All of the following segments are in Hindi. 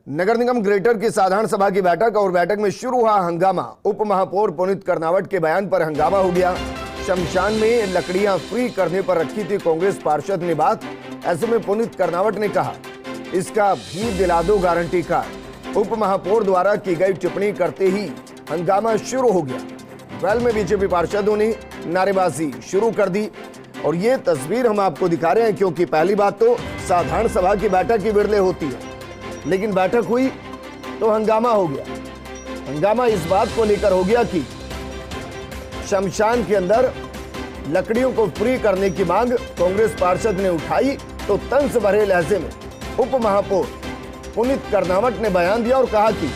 नगर निगम ग्रेटर की साधारण सभा की बैठक और बैठक में शुरू हुआ हंगामा। उप महापौर पुनीत कर्नावट के बयान पर हंगामा हो गया। शमशान में लकड़ियां फ्री करने पर रखी थी कांग्रेस पार्षद ने बात। ऐसे में पुनीत कर्नावट ने कहा, इसका भी दिला दो गारंटी कार्ड। उप महापौर द्वारा की गई टिप्पणी करते ही हंगामा शुरू हो गया। वैल में बीजेपी पार्षदों ने नारेबाजी शुरू कर दी और ये तस्वीर हम आपको दिखा रहे हैं, क्योंकि पहली बात तो साधारण सभा की बैठक की विरले होती है, लेकिन बैठक हुई तो हंगामा हो गया। हंगामा इस बात को लेकर हो गया कि शमशान के अंदर लकड़ियों को फ्री करने की मांग कांग्रेस पार्षद ने उठाई तो तंज भरे लहजे में उप महापौर पुनीत कर्नावट ने बयान दिया और कहा कि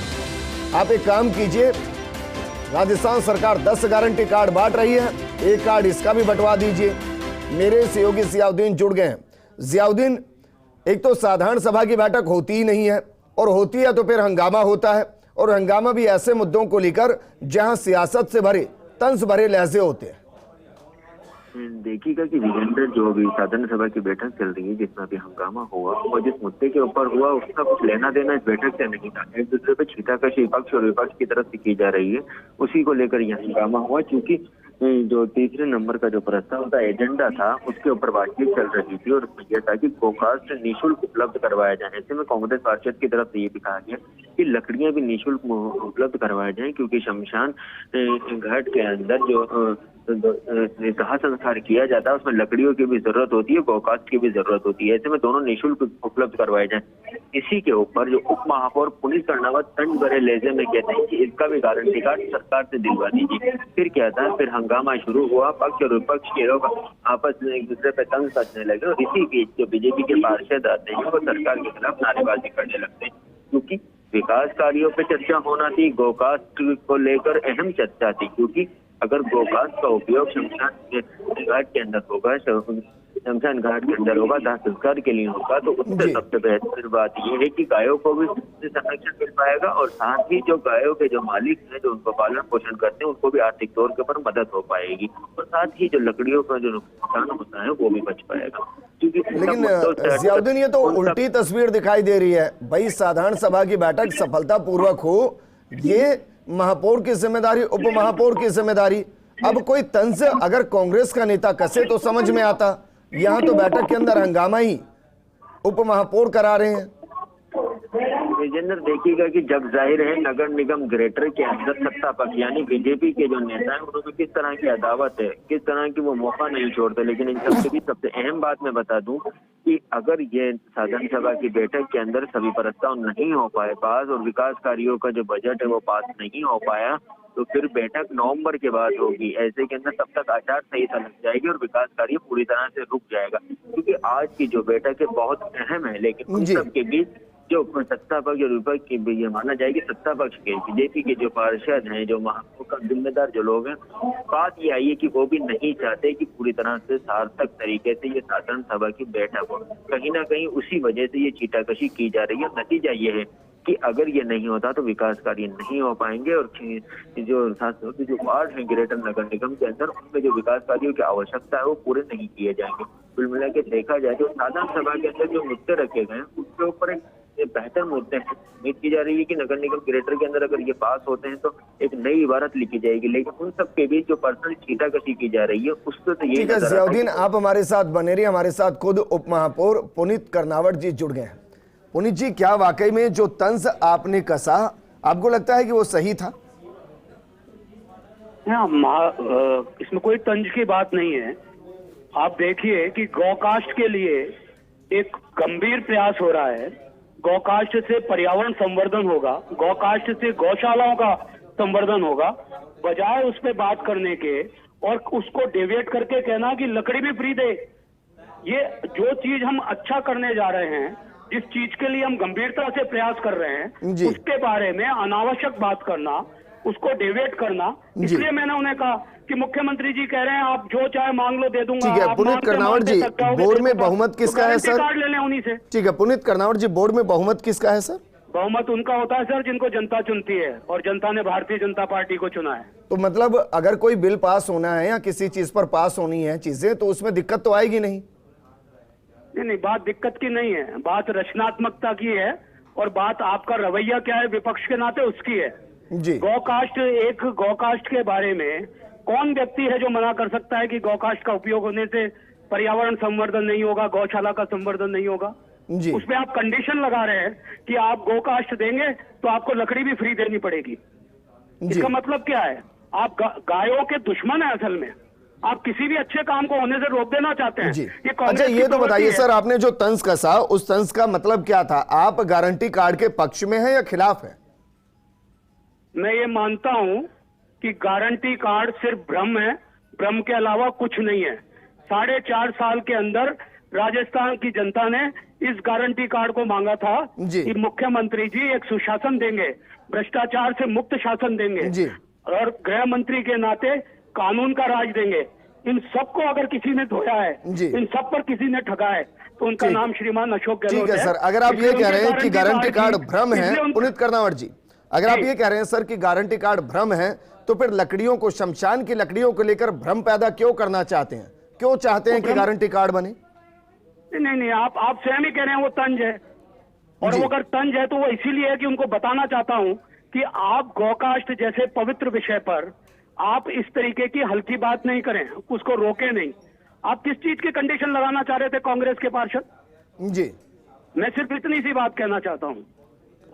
आप एक काम कीजिए, राजस्थान सरकार 10 गारंटी कार्ड बांट रही है, एक कार्ड इसका भी बंटवा दीजिए। मेरे सहयोगी जियाउद्दीन जुड़ गए हैं। जियाउद्दीन, एक तो साधारण सभा की बैठक होती ही नहीं है, और होती है तो फिर हंगामा होता है, और हंगामा भी ऐसे मुद्दों को लेकर जहां सियासत से भरे तंज भरे लहजे होते हैं। देखिएगा कि वीरेंद्र, जो अभी साधारण सभा की बैठक चल रही है जिसमें अभी हंगामा हुआ और जिस मुद्दे के ऊपर हुआ उसका कुछ लेना देना इस बैठक से नहीं था। एक दूसरे पे छींटाकशी पक्ष और विपक्ष की तरफ से की जा रही है, उसी को लेकर यह हंगामा हुआ। क्योंकि जो तीसरे नंबर का जो प्रस्ताव का एजेंडा था उसके ऊपर बातचीत चल रही थी और यह था कि गोकास्ट निःशुल्क उपलब्ध करवाया जाए। ऐसे में कांग्रेस पार्षद की तरफ से ये भी कहा गया कि लकड़ियां भी निःशुल्क उपलब्ध करवाया जाए, क्योंकि शमशान घाट के अंदर जो दाह संस्कार किया जाता है उसमें लकड़ियों की भी जरूरत होती है, गोकास्ट की भी जरूरत होती है। ऐसे में दोनों निःशुल्क उपलब्ध करवाए जाए। इसी के ऊपर जो उप महापौर पुनीत कर्नावट तंज भरे लहजे में कहते हैं कि इसका भी गारंटी कार्ड सरकार से दिलवा दीजिए। फिर क्या था, फिर हंगामा शुरू हुआ। पक्ष और विपक्ष के लोग आपस में एक दूसरे पे तंज कसने लगे और इसी बीच जो बीजेपी के पार्षद आते हैं वो सरकार के खिलाफ नारेबाजी करने लगते हैं, क्योंकि विकास कार्यों पे चर्चा होना थी, गोकास्ट को लेकर अहम चर्चा थी। क्योंकि अगर गोकास्ट का उपयोग शमशान घाट के अंदर होगा, शमशान घाट के अंदर होगा, दाह संस्कार के लिए होगा, तो उससे सबसे बेहतर बात यह है कि गायों को भी संरक्षण मिल पाएगा और साथ ही जो गायों के जो मालिक हैं जो उनको पालन पोषण करते हैं उनको भी आर्थिक तौर के ऊपर मदद हो पाएगी और साथ ही जो लकड़ियों का जो नुकसान होता है वो भी बच पाएगा। लेकिन जियाउद्दीन, ये तो उल्टी तस्वीर दिखाई दे रही है। भाई, साधारण सभा की बैठक सफलता पूर्वक हो, ये महापौर की जिम्मेदारी, उप महापौर की जिम्मेदारी। अब कोई तंज अगर कांग्रेस का नेता कसे तो समझ में आता, यहाँ तो बैठक के अंदर हंगामा ही उप महापौर करा रहे हैं। विजेंद्र, देखिएगा कि जब जाहिर है नगर निगम ग्रेटर के अंदर सत्ता पक्ष यानी बीजेपी के जो नेता है उनमें किस तरह की अदावत है, किस तरह की वो मौका नहीं छोड़ते। लेकिन इन सबसे भी सबसे अहम बात मैं बता दूं कि अगर ये साधारण सभा की बैठक के अंदर सभी प्रस्ताव नहीं हो पाए पास और विकास कार्यों का जो बजट है वो पास नहीं हो पाया, तो फिर बैठक नवंबर के बाद होगी। ऐसे के अंदर तब तक आचार संहिता लग जाएगी और विकास कार्य पूरी तरह से रुक जाएगा। क्योंकि आज की जो बैठक है बहुत अहम है, लेकिन उन सब के बीच जो सत्ता पक्ष और विपक्ष की ये माना जाएगी, सत्ता पक्ष के बीजेपी के जो पार्षद हैं, जो महापौर का जिम्मेदार जो लोग हैं, बात ये आई है कि वो भी नहीं चाहते कि पूरी तरह से सार्थक तरीके से ये साधारण सभा की बैठक हो। कहीं ना कहीं उसी वजह से ये छींटाकशी की जा रही है। नतीजा ये है कि अगर ये नहीं होता तो विकास कार्य नहीं हो पाएंगे और जो खासतौर जो वार्ड है ग्रेटर नगर निगम के अंदर उनमें जो विकास कार्यों की आवश्यकता है वो पूरे नहीं किए जाएंगे। कुल मिला के देखा जाए तो साधारण सभा के अंदर जो मुद्दे रखे गए हैं उसके ऊपर एक बेहतर मुद्दे हैं। उम्मीद की जा रही है कि नगर निगम ग्रेटर के अंदर अगर ये पास होते हैं तो एक नई इबारत लिखी जाएगी। लेकिन उन सब के बीच जो पर्सनल छींटाकशी की जा रही है उससे तो ये जियाउद्दीन, आप हमारे साथ बने रहिए। हमारे साथ खुद उप महापौर पुनीत कर्नावट जी जुड़ गए हैं। पुनीत जी, क्या वाकई में जो तंज आपने कसा आपको लगता है कि वो सही था? इसमें कोई तंज की बात नहीं है। आप देखिए कि गौकास्ट के लिए एक गंभीर प्रयास हो रहा है। गौकास्ट से पर्यावरण संवर्धन होगा, गौकास्ट से गौशालाओं का संवर्धन होगा, बजाय उस पर बात करने के और उसको डेविएट करके कहना कि लकड़ी भी फ्री दे। ये जो चीज हम अच्छा करने जा रहे हैं, जिस चीज के लिए हम गंभीरता से प्रयास कर रहे हैं, उसके बारे में अनावश्यक बात करना, उसको डेविएट करना। इसलिए मैंने उन्हें कहा कि मुख्यमंत्री जी कह रहे हैं आप जो चाहे मांग लो दे दूंगा। ठीक है पुनीत कर्नावट जी, बोर्ड में बहुमत किसका है सर? कार्ड ले लें उन्हीं से। ठीक है पुनीत कर्नावट जी, बोर्ड में बहुमत किसका है सर? बहुमत उनका होता है सर जिनको जनता चुनती है और जनता ने भारतीय जनता पार्टी को चुना है। तो मतलब अगर कोई बिल पास होना है या किसी चीज पर पास होनी है चीजें, तो उसमें दिक्कत तो आएगी नहीं? नहीं, बात दिक्कत की नहीं है, बात रचनात्मकता की है और बात आपका रवैया क्या है विपक्ष के नाते उसकी है। जी गौकास्ट के बारे में कौन व्यक्ति है जो मना कर सकता है कि गौकास्ट का उपयोग होने से पर्यावरण संवर्धन नहीं होगा, गौशाला का संवर्धन नहीं होगा। जी उसमें आप कंडीशन लगा रहे हैं कि आप गौकास्ट देंगे तो आपको लकड़ी भी फ्री देनी पड़ेगी। जी इसका मतलब क्या है? आप गायों के दुश्मन है असल में। आप किसी भी अच्छे काम को होने से रोक देना चाहते हैं। जी ये अच्छा, कांग्रेस ये की तो प्रवृत्ति बताइए है। सर, आपने जो तंज कसा उस तंज का मतलब क्या था? आप गारंटी कार्ड के पक्ष में है या खिलाफ है? मैं ये मानता हूं कि गारंटी कार्ड सिर्फ भ्रम है, भ्रम के अलावा कुछ नहीं है। 4.5 साल के अंदर राजस्थान की जनता ने इस गारंटी कार्ड को मांगा था जी। कि मुख्यमंत्री जी एक सुशासन देंगे, भ्रष्टाचार से मुक्त शासन देंगे जी। और गृह मंत्री के नाते कानून का राज देंगे। इन सबको अगर किसी ने धोया है, जी। इन सब पर किसी ने ठगा है, तो उनका ठीक। नाम श्रीमान अशोक गहलोत ठीक है सर, अगर आप ये कह रहे हैं कि गारंटी कार्ड भ्रम है, पुनीत कर्नावट जी, अगर आप ये कह रहे हैं सर कि गारंटी कार्ड भ्रम है, तो फिर लकड़ियों को, शमशान की लकड़ियों को लेकर भ्रम पैदा क्यों करना चाहते हैं? क्यों चाहते हैं कि गारंटी कार्ड बने? नहीं, आप स्वयं ही कह रहे हैं वो तंज है। और जी। वो अगर तंज है तो वो इसीलिए है कि उनको बताना चाहता हूं कि आप गौकास्ट जैसे पवित्र विषय पर आप इस तरीके की हल्की बात नहीं करें, उसको रोके नहीं। आप किस चीज की कंडीशन लगाना चाह रहे थे कांग्रेस के पार्षद? जी मैं सिर्फ इतनी सी बात कहना चाहता हूं।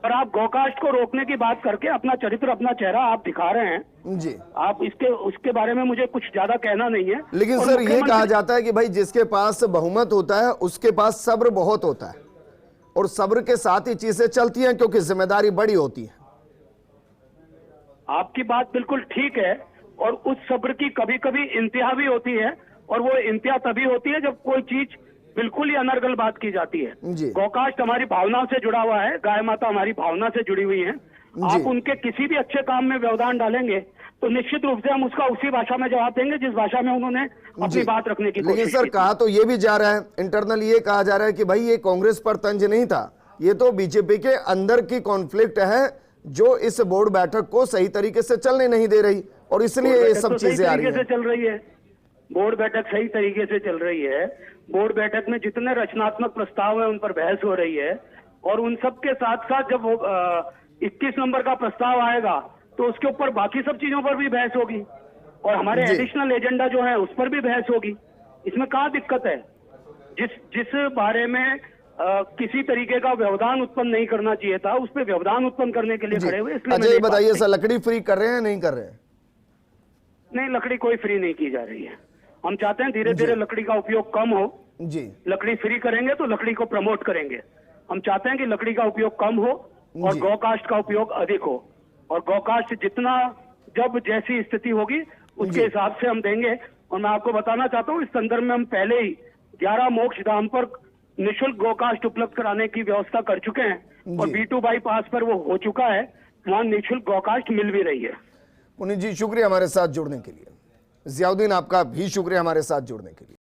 और आप गौकास्ट को रोकने की बात करके अपना चरित्र, अपना चेहरा आप दिखा रहे हैं। जी आप उसके बारे में मुझे कुछ ज्यादा कहना नहीं है। लेकिन और सर, ये मुख्यमंत्री- कहा जाता है कि भाई जिसके पास बहुमत होता है उसके पास सब्र बहुत होता है, और सब्र के साथ ही चीजें चलती हैं क्योंकि जिम्मेदारी बड़ी होती है। आपकी बात बिल्कुल ठीक है, और उस सब्र की कभी कभी इंतहा भी होती है, और वो इंतहा तभी होती है जब कोई चीज बिल्कुल ही अनर्गल बात की जाती है। जी। गौकास्ट हमारी भावनाओं से जुड़ा हुआ है, गाय माता हमारी भावना से जुड़ी हुई है। आप उनके किसी भी अच्छे काम में व्यवधान डालेंगे तो निश्चित रूप से हम उसका उसी भाषा में जवाब देंगे जिस भाषा में उन्होंने अपनी जी। बात रखने की लेकिन कोशिश सर, की। कहा तो ये भी जा रहा है, इंटरनल ये कहा जा रहा है कि भाई ये कांग्रेस पर तंज नहीं था, ये तो बीजेपी के अंदर की कॉन्फ्लिक्ट है जो इस बोर्ड बैठक को सही तरीके से चलने नहीं दे रही, और इसलिए ये बैठक सब तो सही चीजें आ रही तरीके हैं। से चल रही है। बोर्ड बैठक सही तरीके से चल रही है। बोर्ड बैठक में जितने रचनात्मक प्रस्ताव है उन पर बहस हो रही है, और उन सब के साथ साथ जब 21 नंबर का प्रस्ताव आएगा तो उसके ऊपर बाकी सब चीजों पर भी बहस होगी, और हमारे जी। एडिशनल एजेंडा जो है उस पर भी बहस होगी। इसमें कहाँ दिक्कत है? जिस बारे में किसी तरीके का व्यवधान उत्पन्न नहीं करना चाहिए था, उस पर व्यवधान उत्पन्न करने के लिए जी। खड़े हुए। इसलिए अच्छा, ये बताइए सर, लकड़ी फ्री कर रहे हैं नहीं कर रहे हैं? नहीं, लकड़ी कोई फ्री नहीं की जा रही है। हम चाहते हैं धीरे धीरे लकड़ी का उपयोग कम हो। जी लकड़ी फ्री करेंगे तो लकड़ी को प्रमोट करेंगे। हम चाहते हैं कि लकड़ी का उपयोग कम हो और जी। गौकास्ट का उपयोग अधिक हो, और गौकास्ट जितना जब जैसी स्थिति होगी उसके जी। हिसाब से हम देंगे। और मैं आपको बताना चाहता हूँ, इस संदर्भ में हम पहले ही 11 मोक्ष धाम पर निःशुल्क गौकास्ट उपलब्ध कराने की व्यवस्था कर चुके हैं, और जी। B2 बाईपास पर वो हो चुका है। वहाँ निःशुल्क गौकास्ट मिल भी रही है। पुनीत जी, शुक्रिया हमारे साथ जुड़ने के लिए। जियाउद्दीन, आपका भी शुक्रिया हमारे साथ जुड़ने के लिए।